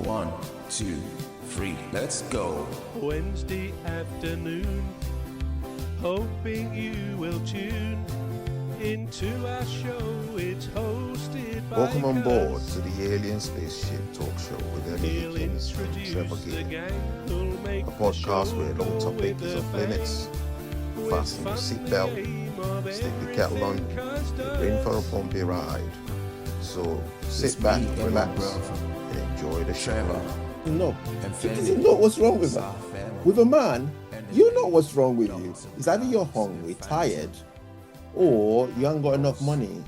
1, 2, 3, let's go. Wednesday afternoon, hoping you will tune into our show. It's hosted by Welcome on Keller. board to the Alien Spaceship Talkshow with Emmy He'll Hikins and introduce Trevor the Gear, gang who'll make a the podcast show where no go topic with is the off bang. limits. With Fasten your fun, seatbelt, the aim of stick the kettle on, everything you're in for a bumpy ride. So sit back, me and my relax, brother, and enjoy the show. Trevor, No, and it Fanny. doesn't know what's wrong with It's that. our family. With a man, you know what's wrong with you. It's either you're hungry, tired, or you haven't got enough money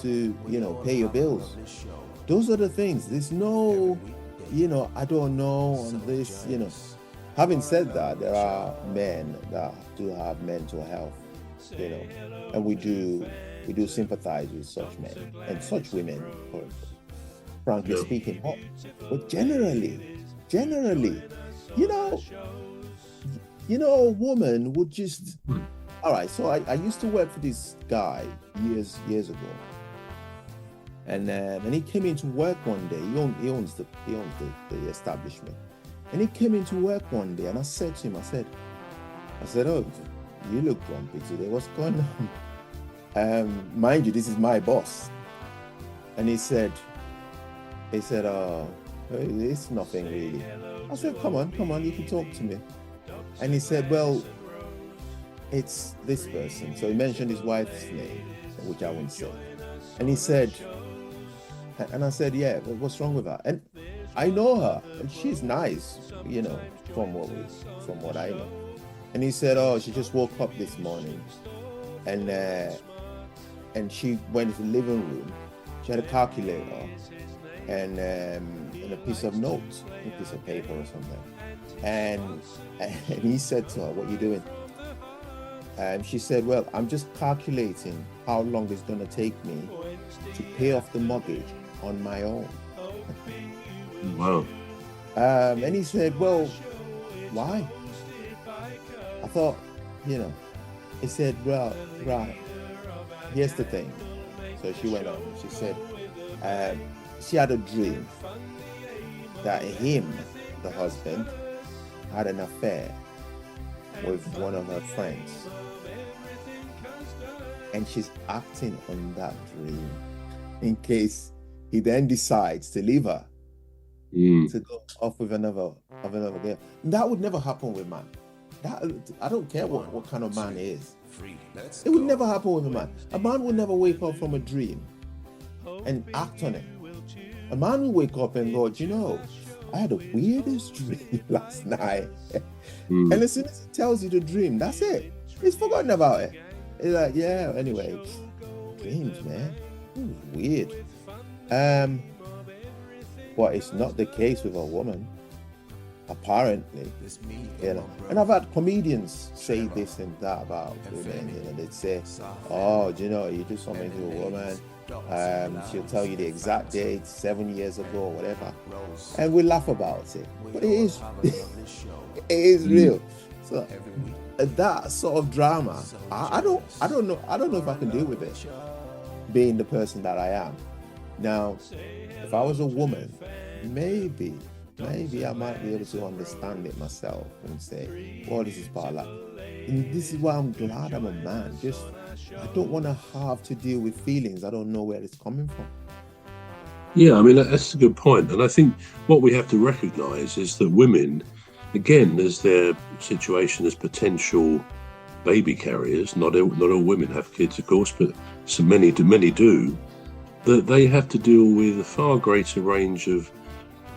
to, pay your bills. Those are the things. There's no, I don't know on this, Having said that, there are men that do have mental health, and we do sympathize with such men and such women, frankly speaking. But generally, a woman would just. All right, so I used to work for this guy years ago, and he came into work one day. He owns the establishment, and he came into work one day, and I said to him, I said, oh, you look grumpy today. What's going on? Mind you, this is my boss, and he said, oh, it's nothing really. I said, come on, you can talk to me. And he said, well, it's this person. So he mentioned his wife's name, which I won't say. And he said, and I said, yeah, well, what's wrong with her? And I know her, and she's nice, from what I know. And he said, oh, she just woke up this morning, and she went to the living room. She had a calculator and a piece of notes, a piece of paper or something. And he said to her, what are you doing? And she said, well, I'm just calculating how long it's going to take me to pay off the mortgage on my own. Wow. And he said, well, why? I thought, he said, well, right, here's the thing. So she went on. She said, she had a dream that him, the husband, had an affair with one of her friends. And she's acting on that dream in case he then decides to leave her to go off with another girl. That would never happen with man. I don't care what kind of man he is. It would never happen with a man. A man would never wake up from a dream and act on it. A man will wake up and go, I had the weirdest dream last night. And as soon as he tells you the dream, that's it. He's forgotten about it. He's like, yeah, anyway, dreams, man. It was weird. But it's not the case with a woman, apparently. And I've had comedians say this and that about women. They'd say, oh, you do something to a woman, she'll tell you the exact date, 7 years ago or whatever, and we laugh about it. But it is it is real. So that sort of drama, I don't know if I can deal with it, being the person that I am. Now, if I was a woman, maybe I might be able to understand it myself and say, well, this is part of life. And this is why I'm glad I'm a man. I don't want to have to deal with feelings. I don't know where it's coming from. Yeah, I mean, that's a good point. And I think what we have to recognise is that women, again, there's their situation as potential baby carriers. Not all women have kids, of course, but so many do. That they have to deal with a far greater range of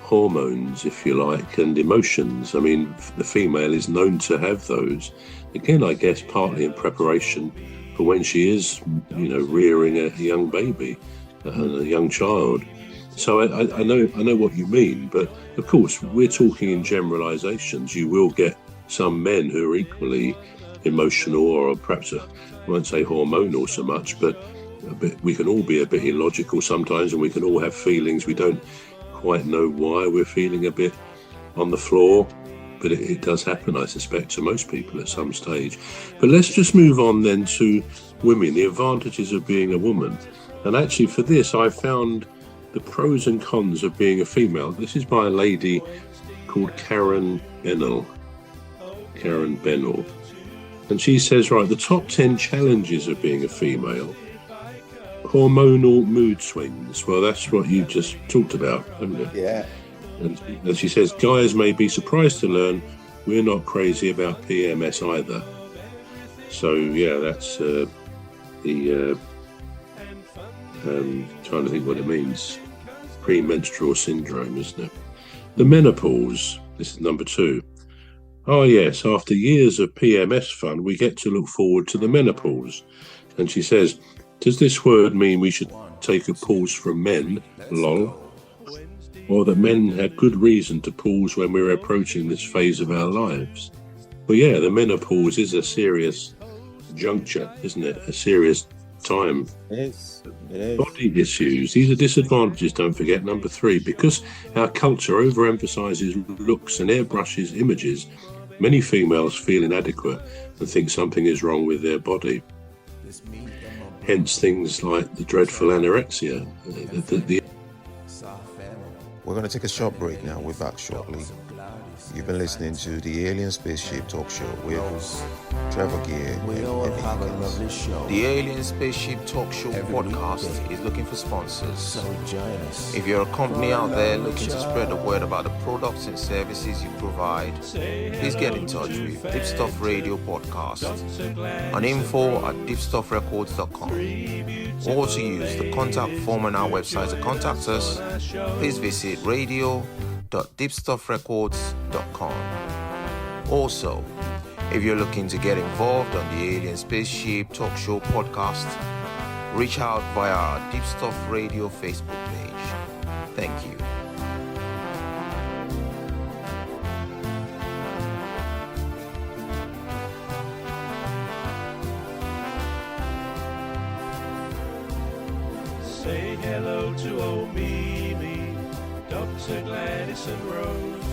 hormones, if you like, and emotions. I mean, the female is known to have those. Again, I guess partly in preparation for when she is, rearing a young baby, a young child. So I know what you mean, but of course we're talking in generalizations. You will get some men who are equally emotional, or perhaps I won't say hormonal so much, but we can all be a bit illogical sometimes, and we can all have feelings. We don't quite know why we're feeling a bit on the floor, but it does happen, I suspect, to most people at some stage. But let's just move on then to women, the advantages of being a woman. And actually for this, I found the pros and cons of being a female. This is by a lady called Karen Bennell. And she says, right, the top 10 challenges of being a female. Hormonal mood swings. Well, that's what you just talked about, haven't you? Yeah. And she says, guys may be surprised to learn we're not crazy about PMS either. So, yeah, that's trying to think what it means. Premenstrual syndrome, isn't it? The menopause. This is number 2. Oh, yes, after years of PMS fun, we get to look forward to the menopause. And she says, does this word mean we should take a pause from men? Lol. Or that men have good reason to pause when we're approaching this phase of our lives? Well, yeah, the menopause is a serious juncture, isn't it? A serious time. It is. It is. Body issues. These are disadvantages, don't forget. Number 3, because our culture overemphasizes looks and airbrushes images, many females feel inadequate and think something is wrong with their body. Hence things like the dreadful anorexia. We're going to take a short break now. We're back shortly. You've been listening to the Alien Spaceship Talk Show with Trevor Gear and Emmy Hikins. The Alien Spaceship Talk Show podcast is looking for sponsors. If you're a company out there looking to spread the word about the products and services you provide, please get in touch with Deepstuff Radio Podcast on info@deepstuffrecords.com, or to use the contact form on our website to contact us. Please visit radio.deepstuffrecords.com. Also, if you're looking to get involved on the Alien Spaceship Talk Show podcast, reach out via our Deepstuff Radio Facebook page. Thank you. Say hello to old Mimi, Dr. Gladys and Rose,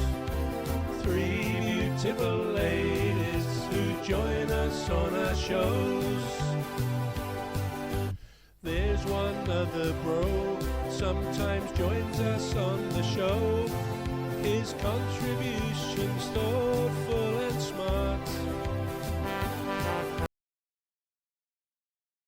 3 beautiful ladies who join us on our shows. There's one other bro, sometimes joins us on the show. His contribution's thoughtful and smart.